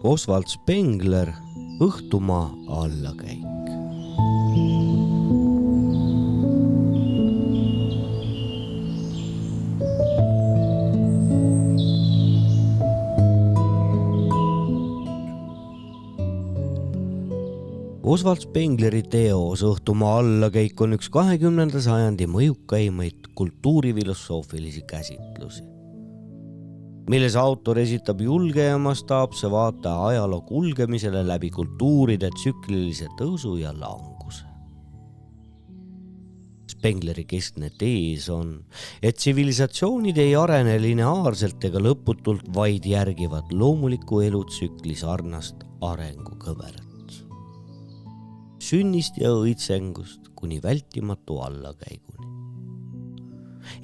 Oswald Spengler, Õhtumaa allakäik. Oswald Spengleri teos Õhtumaa allakäik on üks 20. sajandi mõjukaimaid kultuurifilosoofilisi käsitlusi, milles autor esitab julge ja mastaapse vaate ajaloo kulgemisele läbi kultuuride tsüklilise tõusu ja languse. Spengleri keskne tees on, et tsivilisatsioonid ei arene lineaarselt ega lõputult, vaid järgivad loomuliku elutsükli sarnast arengukõverat. Sünnist ja õitsengust kuni vältimatu allakäiguni.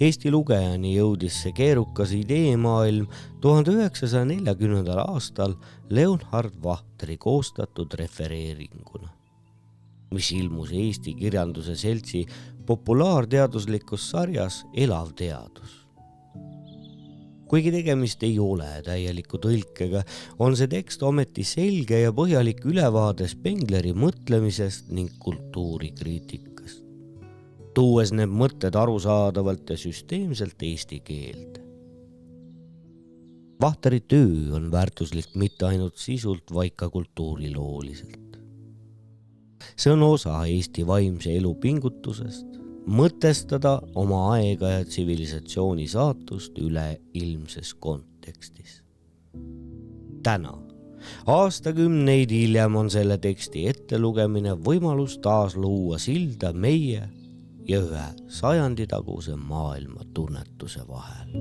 Eesti lugejani jõudis see keerukas ideemaailm 1940. aastal Leonhard Vahteri koostatud refereeringuna, mis ilmus Eesti Kirjanduse Seltsi populaarteaduslikus sarjas Elav teadus. Kuigi tegemist ei ole täieliku tõlkega, on see tekst ometi selge ja põhjalik ülevaade Spengleri mõtlemisest ning kultuurikriitikast, tuues need mõtted arusaadavalt ja süsteemselt eesti keelde. Vahteri töö on väärtuslik mitte ainult sisult, vaid ka kultuurilooliselt. See on osa Eesti vaimse elu pingutusest, mõtestada oma aega ja tsivilisatsiooni saatust üleilmses kontekstis. Täna, aastakümneid hiljem on selle teksti ettelugemine võimalus taas luua silda meie ja ühe sajanditaguse maailma tunnetuse vahel.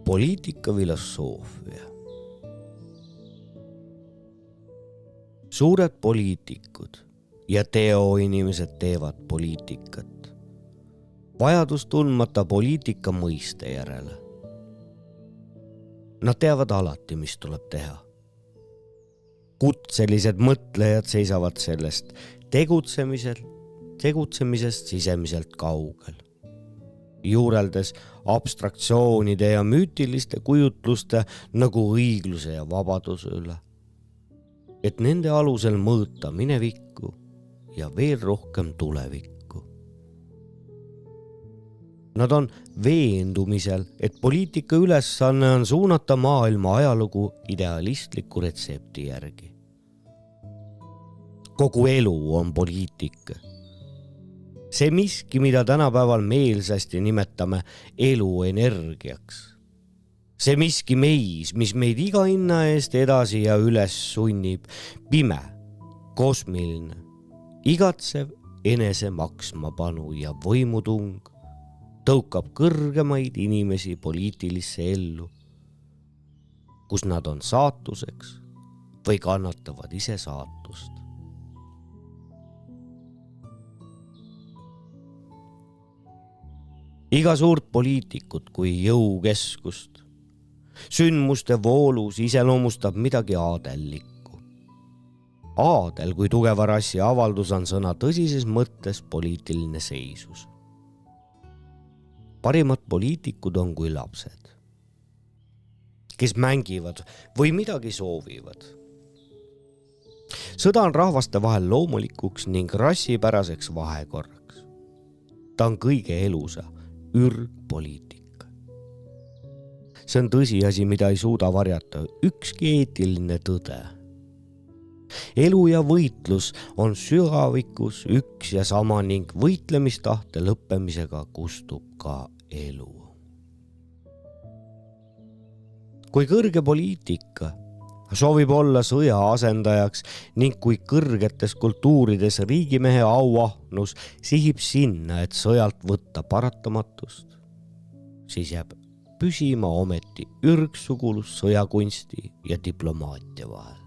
Poliitikafilosoofia. Suured poliitikud ja teoinimesed teevad poliitikat, vajadus tundmata poliitika mõiste järele. Nad teavad alati, mis tuleb teha. Kutselised mõtlejad seisavad sellest tegutsemisest sisemiselt kaugel, juureldes abstraktsioonide ja müütiliste kujutluste nagu õigluse ja vabaduse üle, et nende alusel mõõta minevikku ja veel rohkem tulevikku. Nad on veendumisel, et poliitika ülesanne on suunata maailma ajalugu idealistliku retsepti järgi. Kogu elu on poliitika. See miski, mida tänapäeval meelsasti nimetame eluenergiaks. See miski meis, mis meid iga hinna eest edasi ja üles sunnib, pime, kosmiline, igatsev enese maksmapanu ja võimutung, tõukab kõrgemaid inimesi poliitilisse ellu, kus nad on saatuseks või kannatavad ise saatust. Iga suurt poliitikut kui jõukeskust, sündmuste voolus iseloomustab midagi aadellikku. Aadel kui tugeva rassi avaldus on sõna tõsises mõttes poliitiline seisus. Parimad poliitikud on kui lapsed, kes mängivad või midagi soovivad. Sõda on rahvaste vahel loomulikuks ning rassipäraseks vahekorraks. Ta on kõige elusa ürgpoliitika. See on tõsiasi, mida ei suuda varjata ükski eetiline tõde. Elu ja võitlus on sügavikus üks ja sama ning võitlemistahte lõppemisega kustub ka elu. Kui kõrge poliitika soovib olla sõja asendajaks ning kui kõrgetes kultuurides riigimehe auahnus sihib sinna, et sõjalt võtta paratamatust, siis jääb püsima ometi ürgsugulus sõjakunsti ja diplomaatia vahel.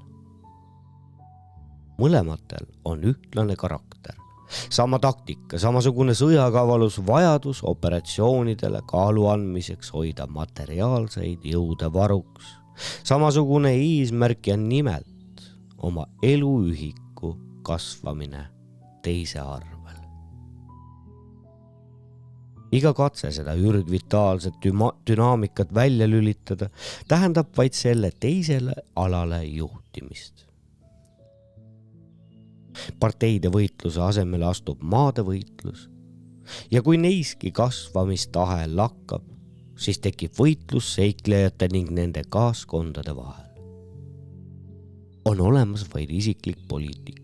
mõlematel on ühtlane karakter, sama taktika, samasugune sõjakavalus, vajadus operatsioonidele kaalu andmiseks hoida materiaalseid jõude varuks, samasugune eesmärk ja nimelt oma eluühiku kasvamine teise arvel. Iga katse seda ürgvitaalset dünaamikat välja lülitada tähendab vaid selle teisele alale juhtimist. Parteide võitluse asemele astub maade võitlus ja kui neiski kasvamistahe lakkab, siis tekib võitlus seiklejate ning nende kaaskondade vahel. On olemas vaid isiklik poliitika.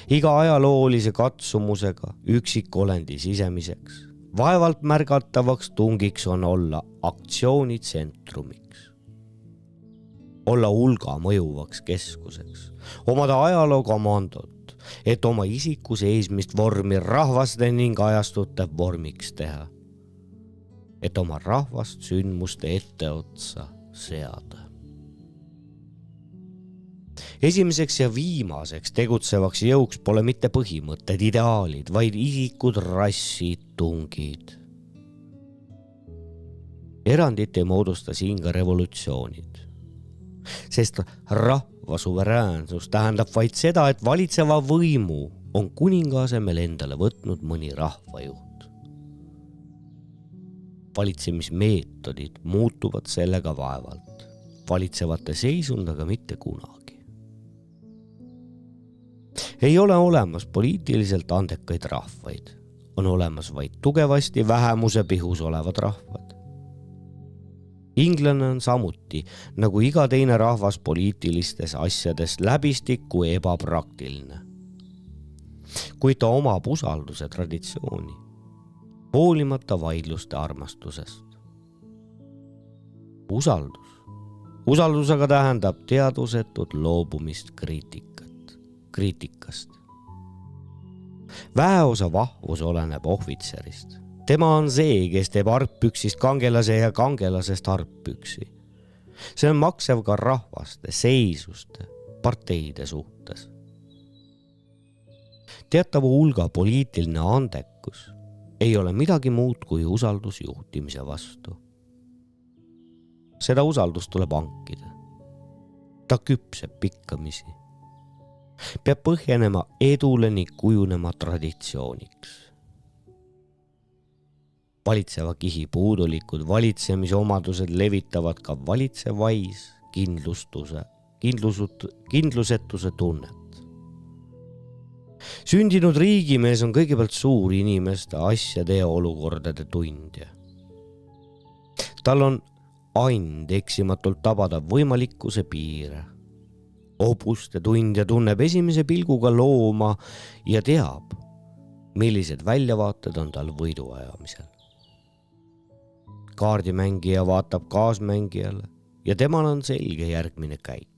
Iga ajaloolise katsumusega üksikolendi sisemiseks, vaevalt märgatavaks tungiks on olla aktsiooni tsentrumiks. Olla hulga mõjuvaks keskuseks, omada ajaloo komandot, et oma isiku seismist vormi rahvaste ning ajastute vormiks teha. Et oma rahvast sündmuste etteotsa seada. Esimeseks ja viimaseks tegutsevaks jõuks pole mitte põhimõtted, ideaalid, vaid isikud, rassid, tungid. Erandit ei moodusta siin ka revolutsioonid, sest rahva suveräänsus tähendab vaid seda, et valitseva võimu on kuninga asemel endale võtnud mõni rahvajuht. Valitsemismeetodid muutuvad sellega vaevalt, valitsevate seisund aga mitte kunagi. Ei ole olemas poliitiliselt andekaid rahvaid, on olemas vaid tugevasti vähemuse pihus olevad rahvad. Inglane on samuti, nagu iga teine rahvas poliitilistes asjades läbistikku ebapraktiline. Kuid ta omab usalduse traditsiooni, hoolimata vaidluste armastusest. Usaldus aga tähendab teadvusetut loobumist kriitikast. Väeosa vahvus oleneb ohvitserist. Tema on see, kes teeb arppüksist kangelase ja kangelasest arppüksi. See on maksev ka rahvaste, seisuste, parteide suhtes. Teatava hulga poliitiline andekus ei ole midagi muud kui usaldus juhtimise vastu. Seda usaldust tuleb hankida. Ta küpseb pikkamisi. Peab põhjenema edule ning kujunema traditsiooniks. Valitseva kihi puudulikud valitsemise omadused levitavad ka valitsevais kindlusetuse tunnet. Sündinud riigimees on kõigepealt suur inimeste, asjade ja olukordade tundja. Tal on and eksimatult tabada võimalikkuse piire. Obuste tundja tunneb esimese pilguga looma ja teab, millised väljavaated on tal võidu ajamisel. Kaardimängija vaatab kaasmängijale ja temal on selge järgmine käik.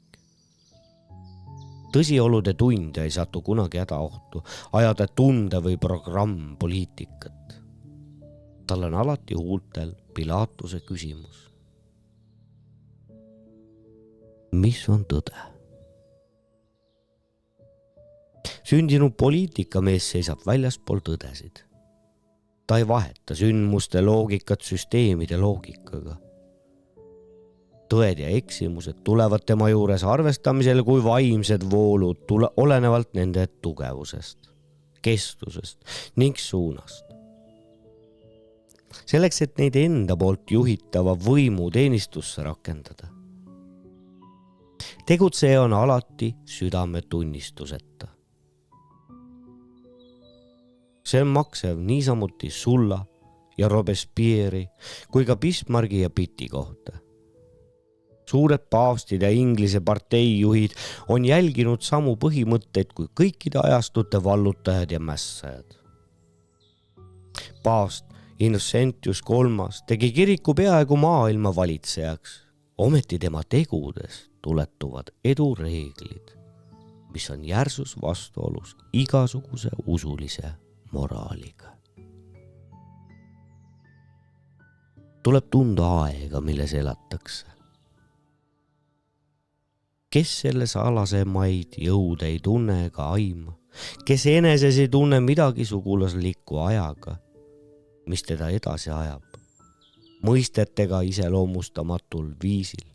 Tõsiolude tundja ei satu kunagi hädaohtu, ajada tunde või programm poliitikat. Tal on alati huultel Pilatuse küsimus. Mis on tõde? Sündinud poliitikamees seisab väljaspool tõdesid. Ta ei vaheta sündmuste loogikat süsteemide loogikaga. Tõed ja eksimused tulevad tema juures arvestamisel kui vaimsed voolud olenevalt nende tugevusest, kestusest ning suunast. Selleks, et neid enda poolt juhitava võimu teenistusse rakendada. Tegutseja on alati südametunnistuseta. See on maksev niisamuti Sulla ja Robespierre'i kui ka Bismarcki ja Pitti kohta. Suured paavstid ja Inglise parteijuhid on jälginud samu põhimõtteid kui kõikide ajastute vallutajad ja mässajad. Paavst Innocentius III tegi kiriku peaaegu maailma valitsejaks, ometi tema tegudest tuletuvad edureeglid, mis on järsus vastuolus igasuguse usulise moraaliga. Tuleb tunda aega, milles elatakse. kes selles alasemaid jõude ei tunne ega aima, kes eneses ei tunne midagi sugulaslikku ajaga, mis teda edasi ajab, mõistetega iseloomustamatul viisil.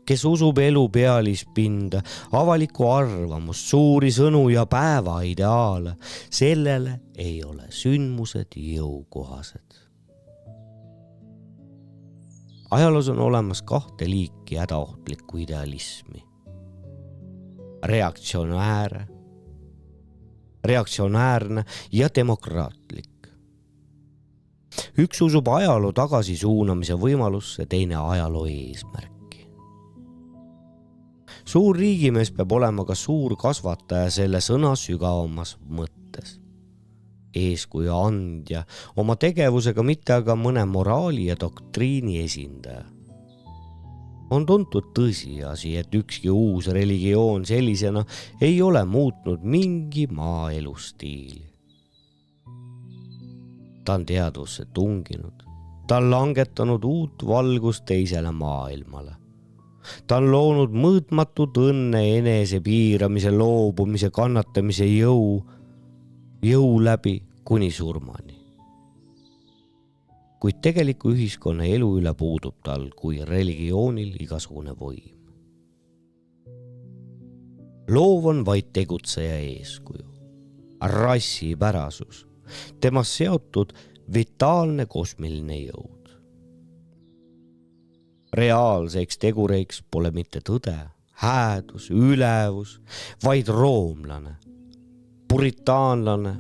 Kes usub elu pealispinda, avalikku arvamust, suuri sõnu ja päeva ideaale, sellele ei ole sündmused jõukohased. Ajaloos on olemas 2 liiki hädaohtlikku idealismi. Reaktsionäärne ja demokraatlik. Üks usub ajaloo tagasisuunamise võimalusse, teine ajaloo eesmärki. Suur riigimees peab olema ka suur kasvataja selle sõna sügavamas mõttes. Eeskuju andja oma tegevusega, mitte aga mõne moraali ja doktriini esindaja. On tuntud tõsiasi, et ükski uus religioon sellisena ei ole muutnud mingi maa elustiili. Ta on teadvusse tunginud, ta on langetanud uut valgust teisele maailmale. Ta on loonud mõõtmatut õnne enese piiramise, loobumise, kannatamise jõu läbi kuni surmani. Kuid tegeliku ühiskonna elu üle puudub tal kui religioonil igasugune võim. Loov on vaid tegutseja eeskuju, rassipärasus, temast seotud vitaalne kosmiline jõud. Reaalseks tegureiks pole mitte tõde, häädus, ülevus, vaid roomlane, puritaanlane,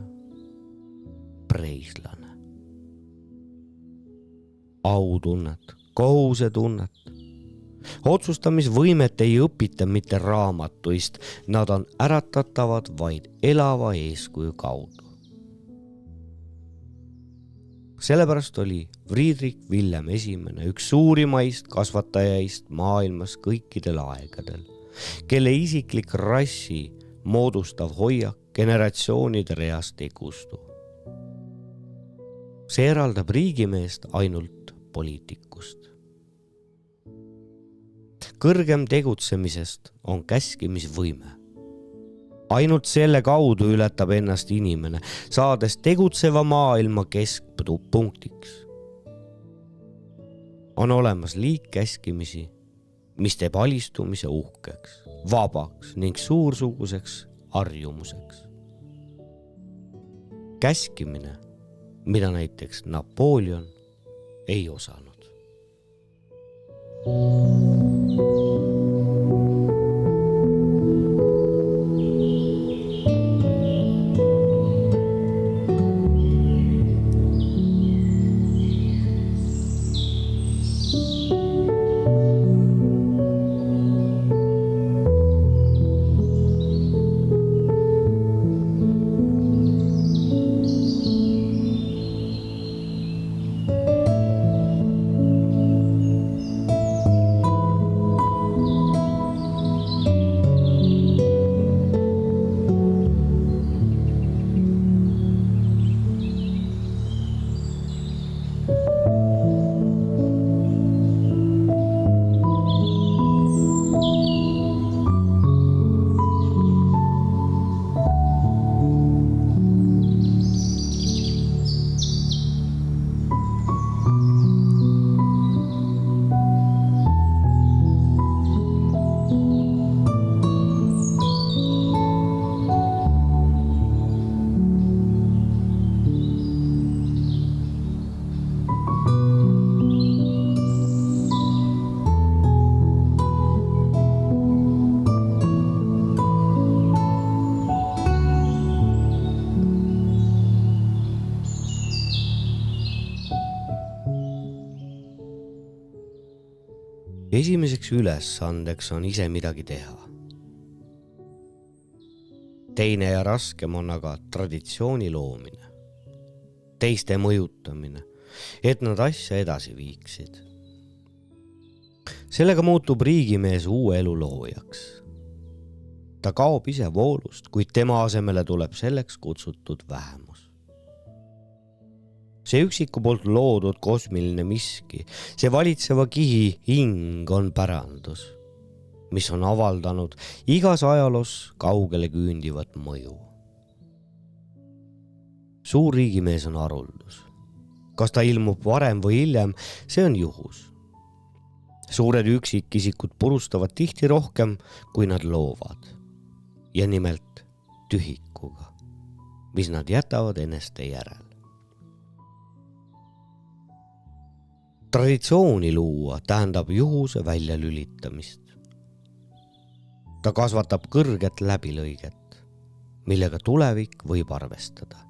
preislane. Autunnet, kohusetunnet, otsustamisvõimet ei õpita mitte raamatuist, nad on äratatavad vaid elava eeskuju kaudu. Sellepärast oli Friedrich Wilhelm I üks suurimaist kasvatajaist maailmas kõikidel aegadel, kelle isiklik rassi moodustav hoiak generatsioonide reast ei kustu. See eraldab riigimeest ainult poliitikust. Kõrgem tegutsemisest on käskimisvõime. Ainult selle kaudu ületab ennast inimene, saades tegutseva maailma keskpunktiks. On olemas liik käskimisi, mis teeb alistumise uhkeks, vabaks ning suursuguseks harjumuseks. Käskimine, mida näiteks Napoleon ei osanud. Esimeseks ülesandeks on ise midagi teha. Teine ja raskem on aga traditsiooni loomine, teiste mõjutamine, et nad asja edasi viiksid. Sellega muutub riigimees uue elu loojaks. Ta kaob ise voolust, kuid tema asemele tuleb selleks kutsutud vähemus. See üksiku poolt loodud kosmiline miski, see valitseva kihi hing on pärandus. mis on avaldanud igas ajaloos kaugele küündivat mõju. Suur riigimees on haruldus. Kas ta ilmub varem või hiljem, see on juhus. Suured üksikisikud purustavad tihti rohkem, kui nad loovad. Ja nimelt tühikuga, mis nad jätavad eneste järel. Traditsiooni luua tähendab juhuse väljalülitamist. Ta kasvatab kõrget läbilõiget, millega tulevik võib arvestada.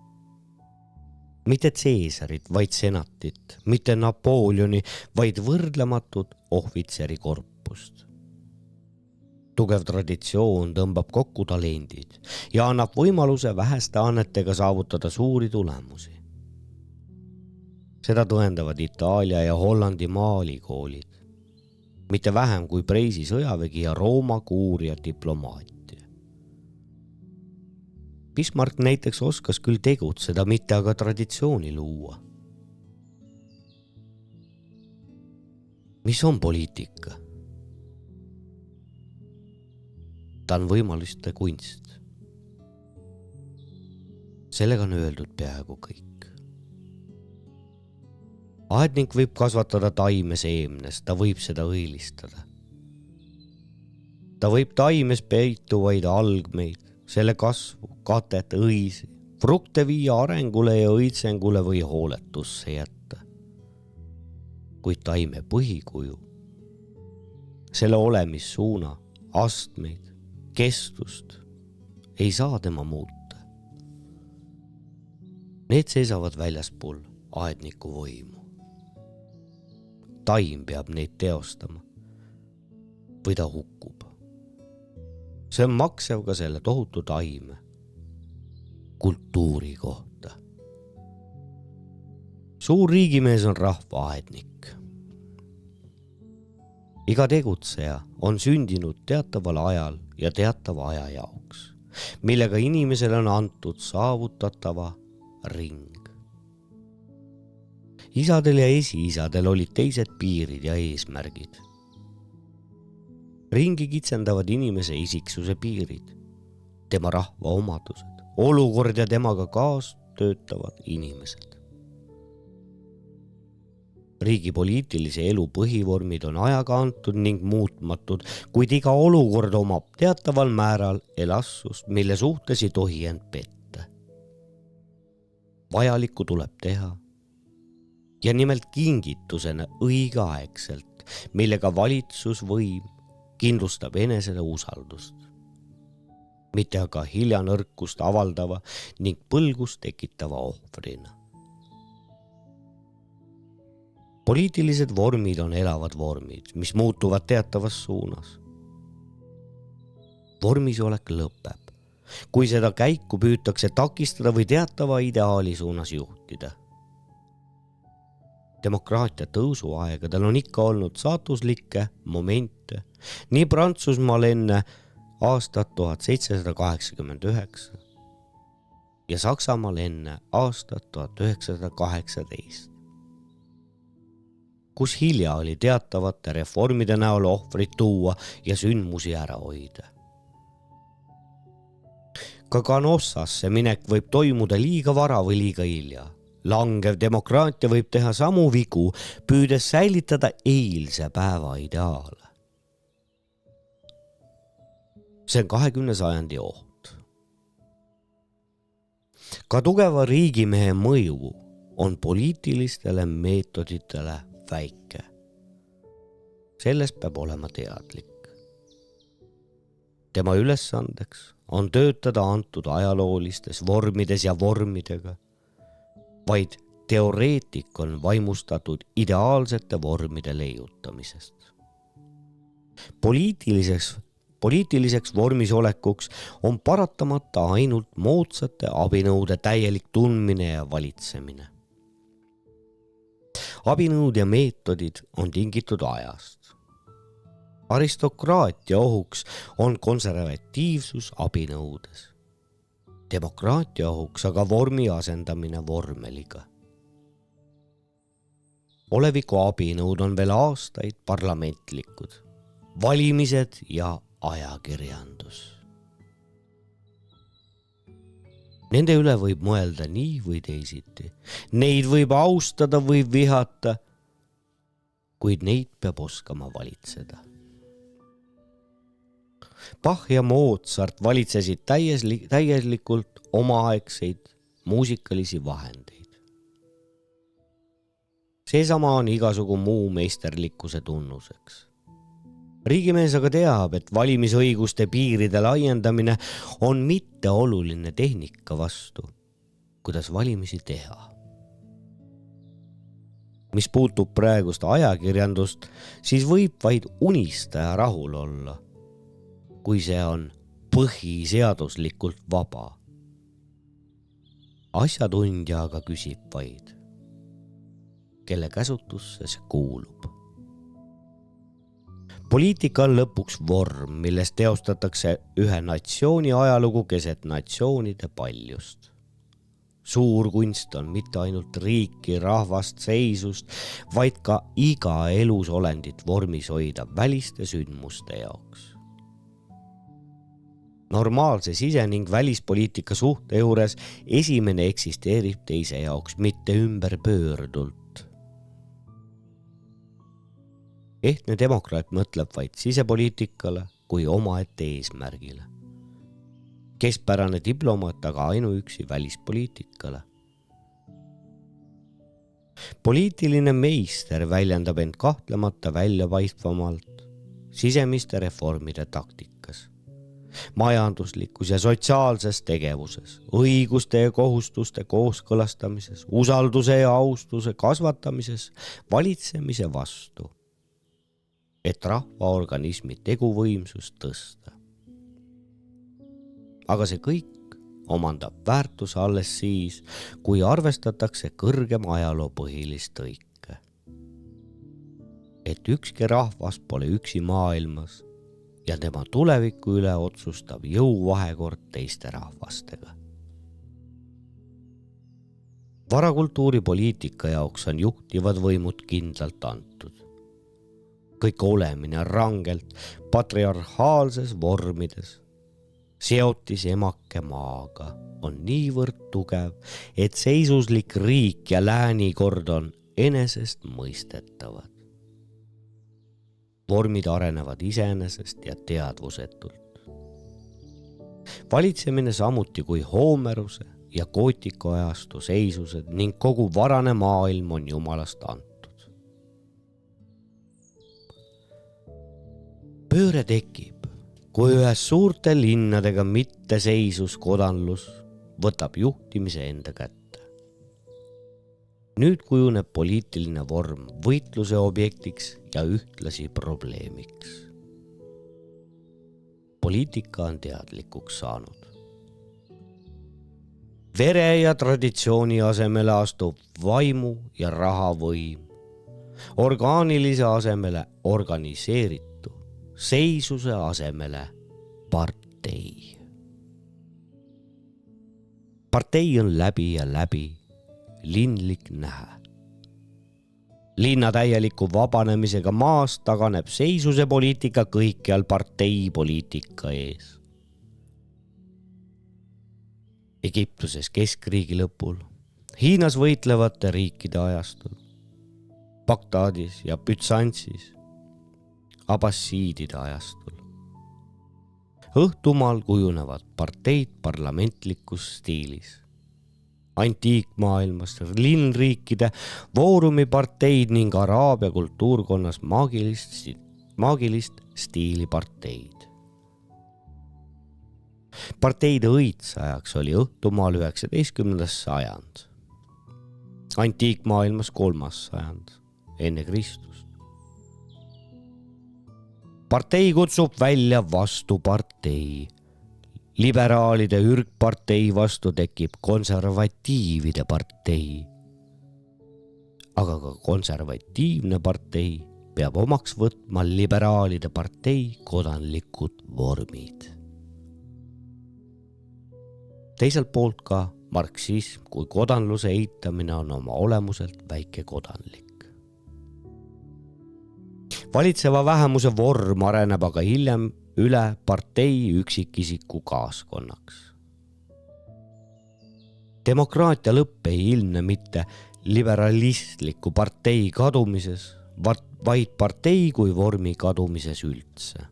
Mitte Caesarit, vaid senatit, mitte Napoleoni, vaid võrdlematut ohvitserikorpust. Tugev traditsioon tõmbab kokku talendid ja annab võimaluse väheste annetega saavutada suuri tulemusi. Seda tõendavad Itaalia ja Hollandi maalikoolid, mitte vähem kui Preisi sõjavägi ja Rooma kuuria diplomaatia. Bismarck näiteks oskas küll tegutseda, mitte aga traditsiooni luua. Mis on poliitika? Ta on võimaluste kunst. Sellega on öeldud peaaegu kõik. Aednik võib kasvatada taime seemnes, ta võib seda õilistada. Ta võib taimes peituvaid algmeid, selle kasvu, katet, õisi, frukte viia arengule ja õitsengule või hooletusse jätta. Kuid taime põhikuju, selle olemissuuna, astmeid, kestust ei saa tema muuta. Need seisavad väljaspool aedniku võimu. Taim peab neid teostama või ta hukkub. See on maksev ka selle tohutu taime kultuuri kohta. Suur riigimees on rahva aednik. Iga tegutseja on sündinud teataval ajal ja teatava aja jaoks, millega inimesele on antud saavutatava ring. Isadel ja esiisadel olid teised piirid ja eesmärgid. Ringi kitsendavad inimese isiksuse piirid, tema rahva omadused, olukord ja temaga kaas töötavad inimesed. Riigi poliitilise elu põhivormid on ajaga antud ning muutmatud, kuid iga olukord omab teataval määral elassust, mille suhtes ei tohi end petta. Vajalikku tuleb teha ja nimelt kingitusena õigeaegselt, millega valitsusvõim kindlustab enesele usaldust, mitte aga hilja nõrkust avaldava ning põlgust tekitava ohvrina. Poliitilised vormid on elavad vormid, mis muutuvad teatavas suunas. Vormisolek lõpeb, kui seda käiku püütakse takistada või teatava ideaali suunas juhtida. Demokraatia tõusuaegadel on ikka olnud saatuslikke momente, nii Prantsusmaal enne aastat 1789 ja Saksamaal enne aastat 1918, kus hilja oli teatavate reformide näol ohvrid tuua ja sündmusi ära hoida. Ka Canossasse minek võib toimuda liiga vara või liiga hilja. Langev demokraatia võib teha samu vigu, püüdes säilitada eilse päeva ideaale. See on 20. sajandi oht. Ka tugeva riigimehe mõju on poliitilistele meetoditele väike. Sellest peab olema teadlik. Tema ülesandeks on töötada antud ajaloolistes vormides ja vormidega, vaid teoreetik on vaimustatud ideaalsete vormide leiutamisest. Poliitiliseks vormisolekuks on paratamata ainult moodsate abinõude täielik tundmine ja valitsemine. Abinõud ja meetodid on tingitud ajast. Aristokraatia ohuks on konservatiivsus abinõudes. Demokraatia ohuks aga vormi asendamine vormeliga. Oleviku abinõud on veel aastaid parlamentlikud, valimised ja ajakirjandus. Nende üle võib mõelda nii või teisiti. Neid võib austada või vihata, kuid neid peab oskama valitseda. Bach ja Mozart valitsesid täielikult omaaegseid muusikalisi vahendeid. Seesama on igasugu muu meisterlikkuse tunnuseks. Riigimees aga teab, et valimisõiguste piiride laiendamine on mitteoluline tehnika vastu, kuidas valimisi teha. Mis puutub praegust ajakirjandust, siis võib vaid unistaja rahul olla, kui see on põhiseaduslikult vaba. Asjatundja aga küsib vaid, kelle käsutusse see kuulub. Poliitika on lõpuks vorm, milles teostatakse ühe natsiooni ajalugu keset natsioonide paljust. Suur kunst on mitte ainult riiki, rahvast, seisust, vaid ka iga elusolendit vormis hoida väliste sündmuste jaoks. Normaalse sise- ning välispoliitika suhte juures esimene eksisteerib teise jaoks, mitte ümberpöördult. Ehtne demokraat mõtleb vaid sisepoliitikale kui omaette eesmärgile. Keskpärane diplomaat aga ainuüksi välispoliitikale. Poliitiline meister väljendab end kahtlemata väljapaistvamalt sisemiste reformide taktikas, majanduslikus ja sotsiaalses tegevuses, õiguste ja kohustuste kooskõlastamises, usalduse ja austuse kasvatamises, valitsemise vastu, et rahvaorganismi teguvõimsust tõsta. Aga see kõik omandab väärtuse alles siis, kui arvestatakse kõrgem ajaloo põhilist tõike. Et ükski rahvas pole üksi maailmas ja tema tuleviku üle otsustab jõuvahekord teiste rahvastega. Varakultuuri poliitika jaoks on juhtivad võimud kindlalt antud. Kõik olemine on rangelt patriarhaalses vormides. Seotis emake maaga on niivõrd tugev, et seisuslik riik ja läänikord on enesest mõistetavad. Vormid arenevad iseenesest ja teadvusetult. Valitsemine samuti kui Hoomeruse ja Goothiku ajastu seisused ning kogu varane maailm on Jumalast antud. Pööre tekib, kui ühes suurte linnadega mitteseisus kodanlus võtab juhtimise enda kätte. Nüüd kujuneb poliitiline vorm võitluse objektiks ja ühtlasi probleemiks. Poliitika on teadlikuks saanud. Vere ja traditsiooni asemele astub vaimu ja rahavõim. Orgaanilise asemele organiseeritud. Seisuse asemele partei. Partei on läbi ja läbi linlik nähe. Linna täieliku vabanemisega maast taganeb seisuse poliitika kõikjal partei poliitika ees. Egiptuses keskriigi lõpul, Hiinas võitlevate riikide ajastul, Bagdadis ja Bütsantsis, Abassiidide ajastul. Õhtumaal kujunevad parteid parlamentlikus stiilis. Antiikmaailmas linnriikide voorumiparteid ning Araabia kultuurkonnas maagilist stiiliparteid. Parteide õitsajaks oli õhtumaal 19. sajand. Antiikmaailmas 3. sajand enne Kristust. Partei kutsub välja vastu partei. Liberaalide ürgpartei vastu tekib konservatiivide partei. Aga ka konservatiivne partei peab omaks võtma liberaalide partei kodanlikud vormid. Teiselt poolt ka marksism kui kodanluse eitamine on oma olemuselt väikekodanlik. Valitseva vähemuse vorm areneb aga hiljem üle partei üksikisiku kaaskonnaks. Demokraatia lõpp ei ilmne mitte liberalistliku partei kadumises, vaid partei kui vormi kadumises üldse.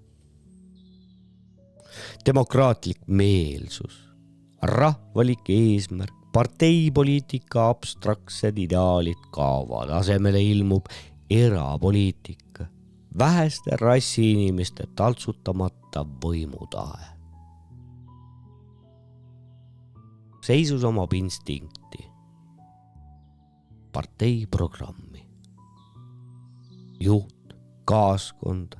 Demokraatlik meelsus, rahvalik eesmärk, parteipoliitika abstraktsed ideaalid kaovad, asemele ilmub erapoliitika, väheste rassiinimeste taltsutamata võimutahe. Seisus omab instinkti, partei programmi, juht, kaaskonda.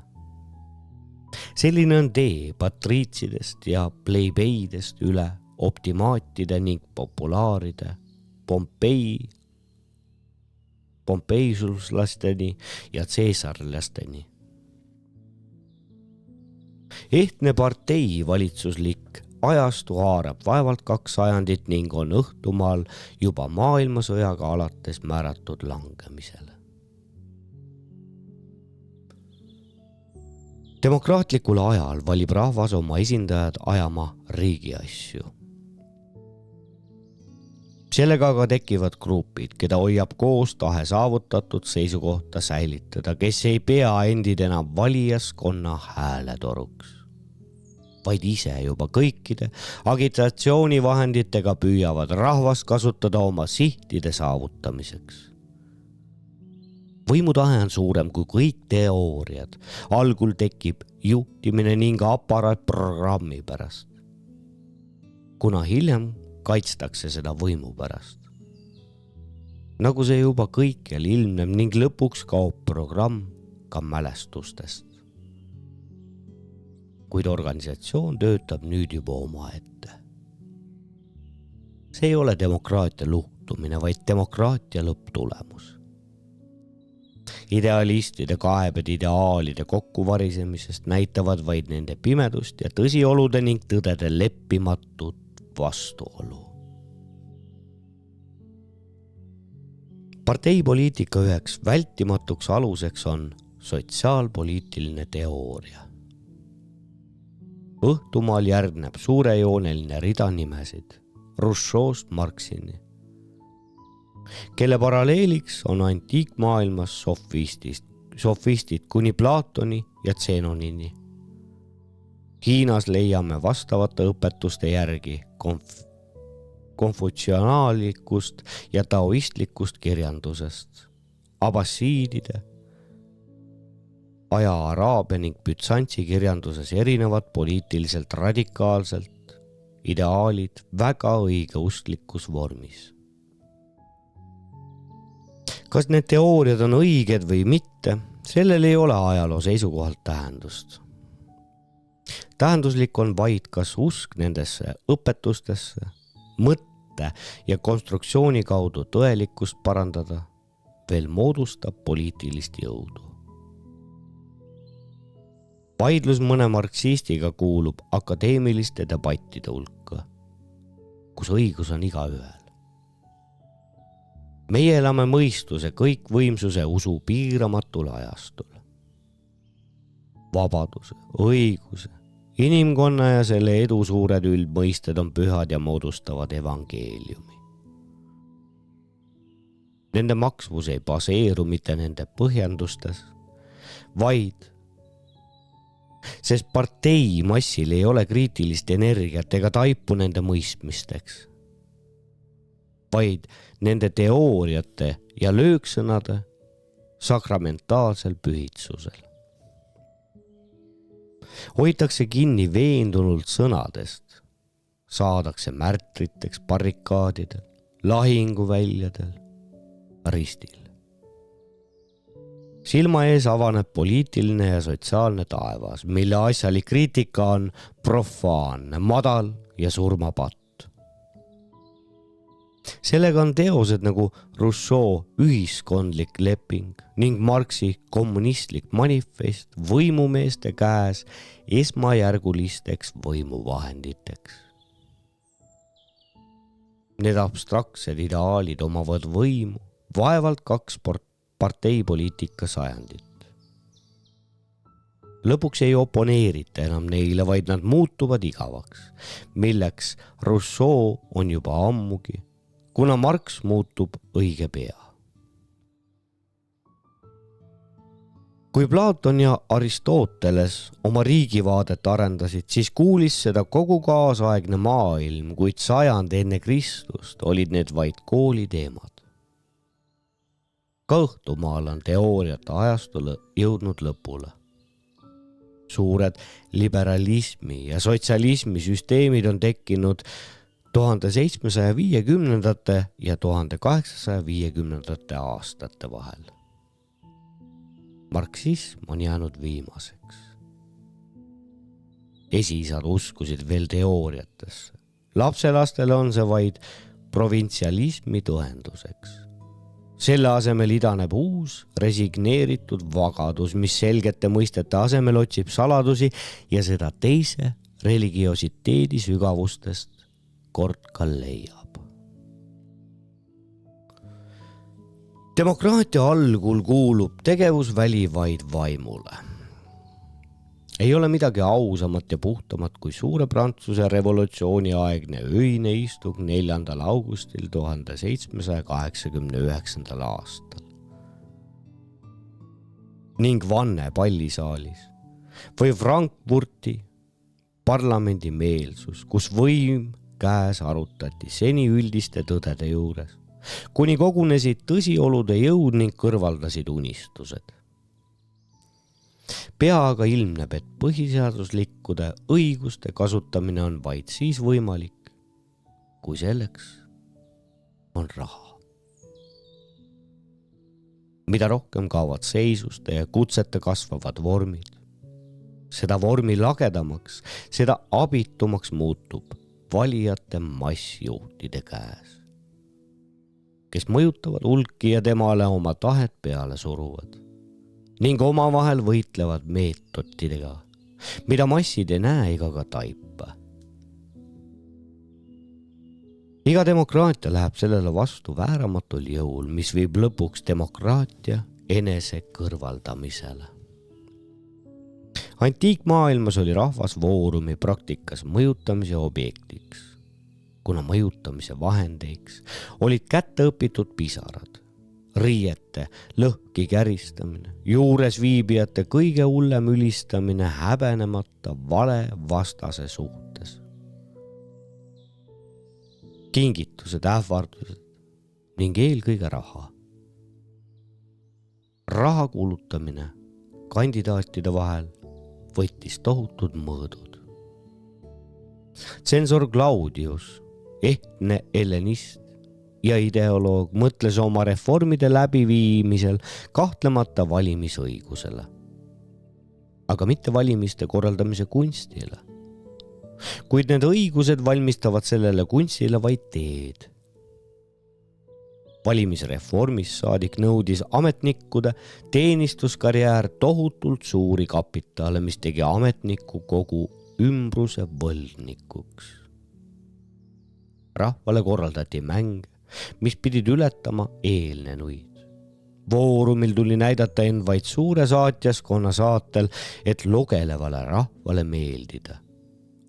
Selline on tee patriitsidest ja pleibeidest üle optimaatide ning populaaride, pompeisulslasteni ja tseesarlasteni. Ehtne partei valitsuslik ajastu haarab vaevalt 2 sajandit ning on õhtumaal juba maailmasõjaga alates määratud langemisele. Demokraatlikul ajal valib rahvas oma esindajad ajama riigi asju. Sellega aga tekivad grupid, keda hoiab koos tahe saavutatud seisukohta säilitada, kes ei pea endid enam valijaskonna hääletoruks, vaid ise juba kõikide agitatsioonivahenditega püüavad rahvast kasutada oma sihtide saavutamiseks. Võimutahe on suurem kui kõik teooriad. Algul tekib juhtimine ning aparaat programmi pärast, kuna hiljem kaitstakse seda võimu pärast. Nagu see juba kõikjal ilmneb ning lõpuks kaob programm ka mälestustest. Kuid organisatsioon töötab nüüd juba omaette. See ei ole demokraatia luhtumine, vaid demokraatia lõpptulemus. Idealistide kaebed ideaalide kokkuvarisemisest näitavad vaid nende pimedust ja tõsiolude ning tõdede leppimatut vastuolu. Parteipoliitika üheks vältimatuks aluseks on sotsiaalpoliitiline teooria. Õhtumaal järgneb suurejooneline rida nimesid Rousseau'st Marxini, kelle paralleeliks on antiikmaailmas sofistid kuni Platoni ja Zenonini. Hiinas leiame vastavate õpetuste järgi konfutsionaalikust ja taoistlikust kirjandusest, abassiidide, aja araabia ning Bütsantsi kirjanduses erinevad poliitiliselt radikaalselt ideaalid väga õigeustlikus vormis. Kas need teooriad on õiged või mitte, sellel ei ole ajaloo seisukohalt tähendust. Tähenduslik on vaid kas usk nendesse õpetustesse, mõtte ja konstruktsiooni kaudu tõelikkust parandada, veel moodustab poliitilist jõudu. Vaidlus mõne marksistiga kuulub akadeemiliste debattide hulka, kus õigus on igaühel. Meie elame mõistuse kõikvõimsuse usu piiramatul ajastul. Vabaduse, õiguse, inimkonna ja selle edu suured üldmõisted on pühad ja moodustavad evangeeliumi. Nende maksvus ei baseeru mitte nende põhjendustes, vaid sest partei massil ei ole kriitilist energiat ega taipu nende mõistmisteks, vaid nende teooriate ja lööksõnade sakramentaalsel pühitsusel. Hoitakse kinni veendunult sõnadest, saadakse märtriteks barrikaadidel, lahinguväljadel, ristil. Silma ees avaneb poliitiline ja sotsiaalne taevas, mille asjalik kriitika on profaanne, madal ja surmapatt. Sellega on teosed nagu Rousseau ühiskondlik leping ning Marxi kommunistlik manifest võimumeeste käes esmajärgulisteks võimuvahenditeks. Need abstraktsed ideaalid omavad võimu vaevalt 2 parteipoliitika sajandit. Lõpuks ei oponeerita enam neile, vaid nad muutuvad igavaks, milleks Rousseau on juba ammugi, kuna Marx muutub õige pea. Kui Platon ja Aristoteles oma riigivaadet arendasid, siis kuulis seda kogu kaasaegne maailm, kuid 100 enne Kristust olid need vaid kooliteemad. Ka õhtumaal on teooriate ajastule jõudnud lõpule. Suured liberalismi ja sotsialismi süsteemid on tekkinud 1750. ja 1850. aastate vahel. Marksism on jäänud viimaseks. Esiisad uskusid veel teooriatesse. Lapselastele on see vaid provintsialismi tõenduseks. Selle asemel idaneb uus resigneeritud vagadus, mis selgete mõistete asemel otsib saladusi ja seda teise religiositeedi sügavustest kord ka leiab. Demokraatia algul kuulub tegevusväli vaid vaimule. Ei ole midagi ausamat ja puhtamat kui suure Prantsuse revolutsiooni aegne öine istung 4. augustil 1789. aastal. Ning vanne pallisaalis või Frankfurti parlamendi meelsus, kus võim käes arutati seni üldiste tõdede juures, kuni kogunesid tõsiolude jõud ning kõrvaldasid unistused. Pea aga ilmneb, et põhiseaduslikkude õiguste kasutamine on vaid siis võimalik, kui selleks on raha. Mida rohkem kaovad seisuste ja kutsete kasvavad vormid, seda vormi lagedamaks, seda abitumaks muutub valijate massjuhtide käes, kes mõjutavad hulki ja temale oma tahet peale suruvad ning omavahel võitlevad meetodidega, mida massid ei näe ega ka taipa. Iga demokraatia läheb sellele vastu vääramatul jõul, mis viib lõpuks demokraatia enese kõrvaldamisele. Antiikmaailmas oli rahvas voorumi praktikas mõjutamise objektiks, kuna mõjutamise vahendeiks olid kätte õpitud pisarad, riiete lõhki käristamine, juures viibijate kõige hullem ülistamine häbenemata vale vastase suhtes. Kingitused, ähvardused ning eelkõige raha. Raha kulutamine kandidaatide vahel võttis tohutud mõõdud. Tsensor Claudius, ehtne hellenist ja ideoloog, mõtles oma reformide läbiviimisel kahtlemata valimisõigusele, aga mitte valimiste korraldamise kunstile. Kuid need õigused valmistavad sellele kunstile vaid teed. Valimisreformis saadik nõudis ametnikkude teenistuskarjäär tohutult suuri kapitale, mis tegi ametniku kogu ümbruse võlgnikuks. Rahvale korraldati mänge, mis pidid ületama eelnenuid. Voorumil tuli näidata end vaid suure saatjaskonna saatel, et lugelevale rahvale meeldida.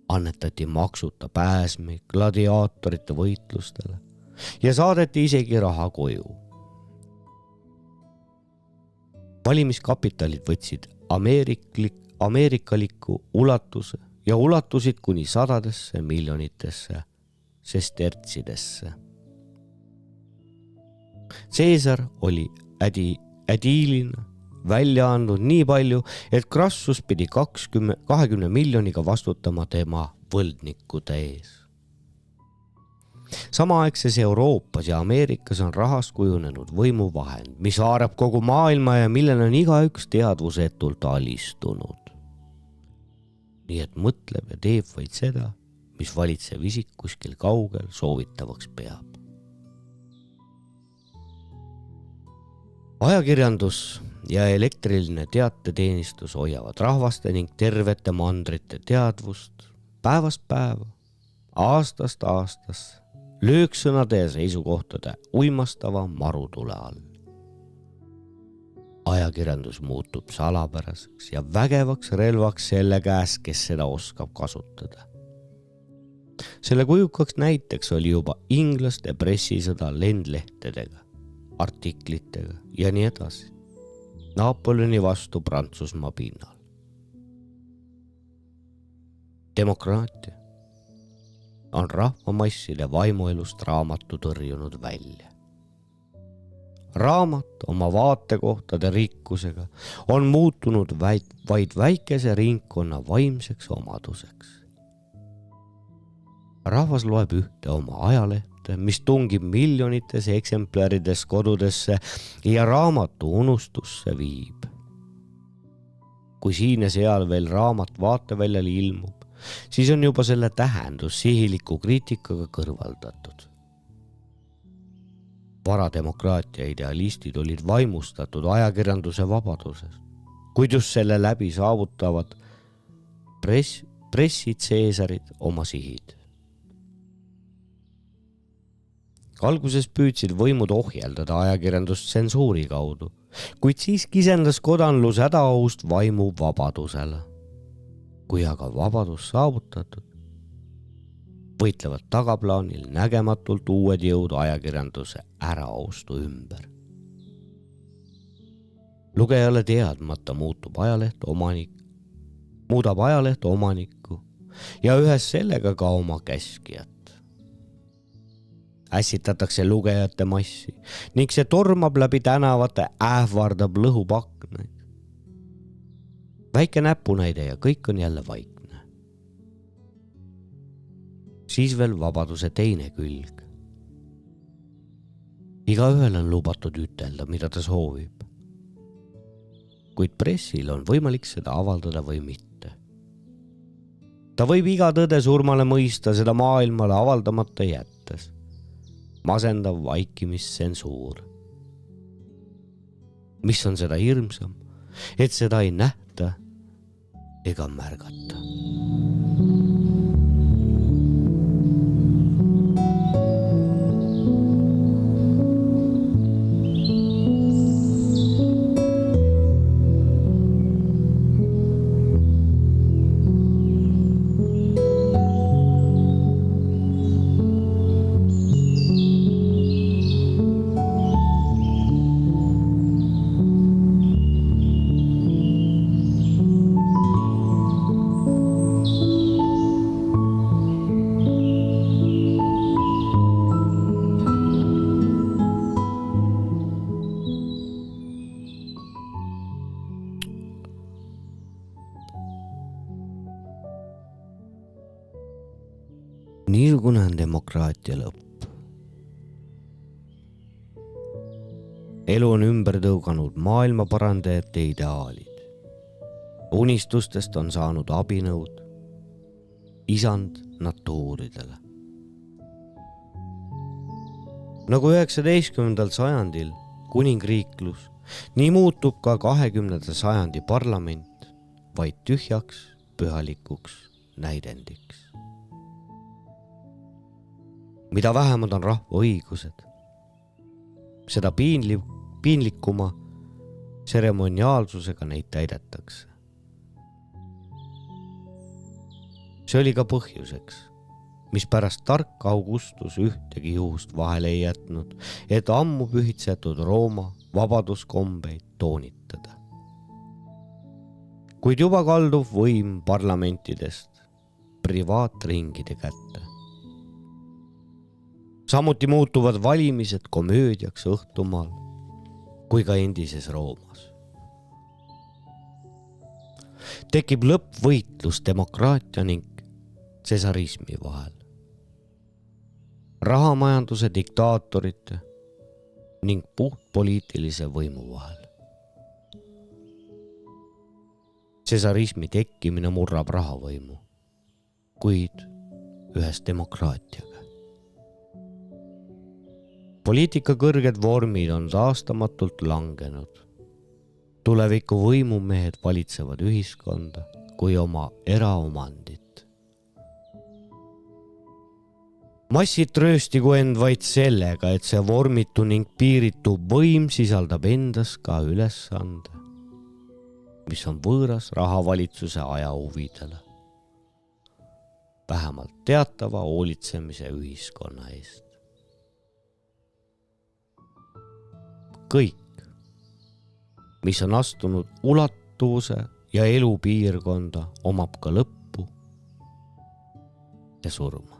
Annetati maksuta pääsmi gladiaatorite võitlustele ja saadeti isegi raha koju. Valimiskapitalid võtsid ameerikaliku ulatuse ja ulatusid kuni 100 miljonitesse sestertsidesse. Caesar oli ädiilina välja andnud nii palju, et Crassus pidi 20 miljoniga vastutama tema võlgnikude ees. Samaaegses Euroopas ja Ameerikas on rahast kujunenud võimuvahend, mis haarab kogu maailma ja millele on igaüks teadvusetult alistunud. Nii et mõtleb ja teeb vaid seda, mis valitsev isik kuskil kaugel soovitavaks peab. Ajakirjandus ja elektriline teateteenistus hoiavad rahvaste ning tervete mandrite teadvust päevast päeva, aastast aastasse, lööksõnade ja seisukohtade uimastava marutule all. ajakirjandus muutub salapäraseks ja vägevaks relvaks selle käes, kes seda oskab kasutada. Selle kujukaks näiteks oli juba inglaste pressisõda lendlehtedega, artiklitega ja nii edasi. Napoleoni vastu Prantsusmaa pinnal. Demokraatia on rahvamasside vaimuelust raamatu tõrjunud välja. Raamat oma vaatekohtade rikkusega on muutunud vaid väikese ringkonna vaimseks omaduseks. Rahvas loeb ühte oma ajalehte, mis tungib miljonites eksemplarides kodudesse ja raamatu unustusse viib. Kui siin ja seal veel raamat vaateväljal ilmub, siis on juba selle tähendus sihiliku kriitikaga kõrvaldatud. Varademokraatia idealistid olid vaimustatud ajakirjanduse vabadusest, kuid just selle läbi saavutavad pressitseesarid oma sihid. Alguses püüdsid võimud ohjeldada ajakirjandust tsensuuri kaudu, kuid siis kisendas kodanlus hädaohust vaimu vabadusele. Kui aga vabadus saavutatud, võitlevad tagaplaanil nägematult uued jõud ajakirjanduse äraostu ümber. Lugejale teadmata muudab ajaleht omanikku ja ühes sellega ka oma käskijat. Ässitatakse lugejate massi ning see tormab läbi tänavate, ähvardab, lõhub aknaid. Väike näpunäide ja kõik on jälle vaikne. Siis veel vabaduse teine külg. Igaühel on lubatud ütelda, mida ta soovib. Kuid pressil on võimalik seda avaldada või mitte. Ta võib iga tõde surmale mõista, seda maailmale avaldamata jättes. Masendav vaikimistsensuur. Mis on seda hirmsam, et seda ei nähta ega märgata. Niisugune on demokraatia lõpp. Elu on ümber tõuganud maailma parandajate ideaalid. Unistustest on saanud abinõud isand natuuridele. Nagu 19. sajandil kuningriiklus, nii muutub ka 20. sajandi parlament vaid tühjaks pühalikuks näidendiks. Mida vähemad on rahva õigused, seda piinlikuma tseremoniaalsusega neid täidetakse. See oli ka põhjuseks, mis pärast tark Augustus ühtegi juhust vahele ei jätnud, et ammu pühitsetud Rooma vabaduskombeid toonitada. Kuid juba kaldub võim parlamentidest privaatringide kätte. Samuti muutuvad valimised komöödiaks õhtumaal kui ka endises Roomas. Tekib lõppvõitlus demokraatia ning tsesarismi vahel. Rahamajanduse diktaatorite ning puhtpoliitilise võimu vahel. Tsesarismi tekkimine murrab rahavõimu, kuid ühes demokraatiaga. Poliitika kõrged vormid on taastamatult langenud. Tuleviku võimumehed valitsevad ühiskonda kui oma eraomandit. massid rööstigu end vaid sellega, et see vormitu ning piiritu võim sisaldab endas ka ülesande, mis on võõras rahavalitsuse ajahuvidele, vähemalt teatava hoolitsemise ühiskonna eest. Kõik, mis on astunud ulatuvuse ja elupiirkonda, omab ka lõppu ja surma.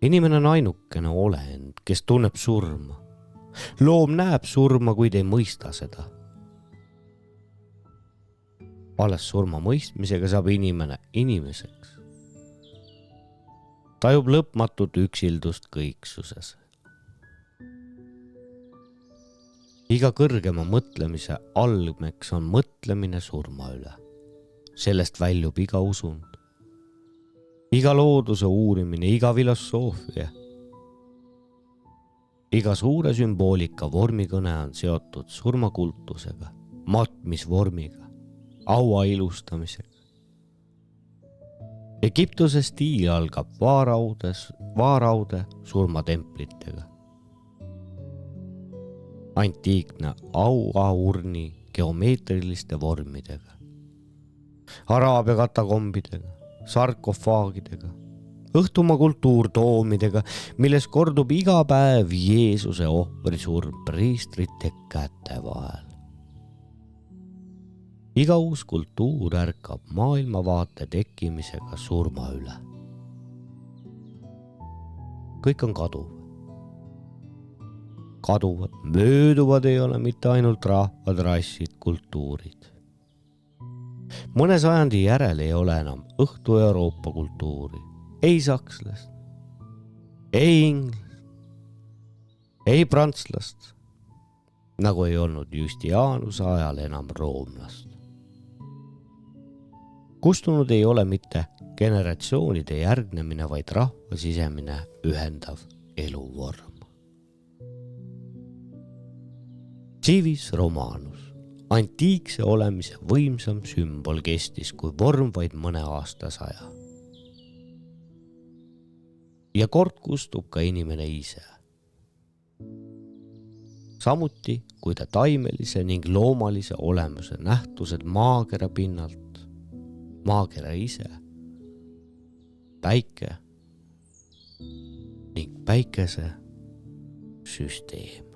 Inimene on ainukene olend, kes tunneb surma. Loom näeb surma, kuid ei mõista seda. Alles surma mõistmisega saab inimene inimeseks. Tajub lõpmatut üksildust kõiksuses. Iga kõrgema mõtlemise algmeks on mõtlemine surma üle. Sellest väljub iga usund. Iga looduse uurimine, iga filosoofia. Iga suure sümboolika vormikõne on seotud surmakultusega, matmisvormiga, aua ilustamisega. Egiptuse stiil algab vaaraude surmatemplitega. Antiikne auaurni geomeetriliste vormidega. Araabia katakombidega. Sarkofaagidega, õhtumaa kultuurtoomidega, milles kordub iga päev Jeesuse ohvrisurm priistrite käte vahel. Iga uus kultuur ärkab maailmavaate tekkimisega surma üle. Kõik on kaduv. Kaduvad, mööduvad ei ole mitte ainult rahvad, rassid, kultuurid. Mõne sajandi järel ei ole enam õhtu Euroopa kultuuri, ei sakslast, ei inglast, ei prantslast, nagu ei olnud Justianuse ajal enam roomlast. Kustunud ei ole mitte generatsioonide järgnemine, vaid rahva sisemine ühendav eluvorm. Civis Romanus. Antiikse olemise võimsam sümbol kestis kui vorm vaid mõne aastasaja. Ja kord kustub ka inimene ise. Samuti kui ta taimelise ning loomalise olemuse nähtused maakera pinnalt, maakera ise, päike ning päikese süsteem.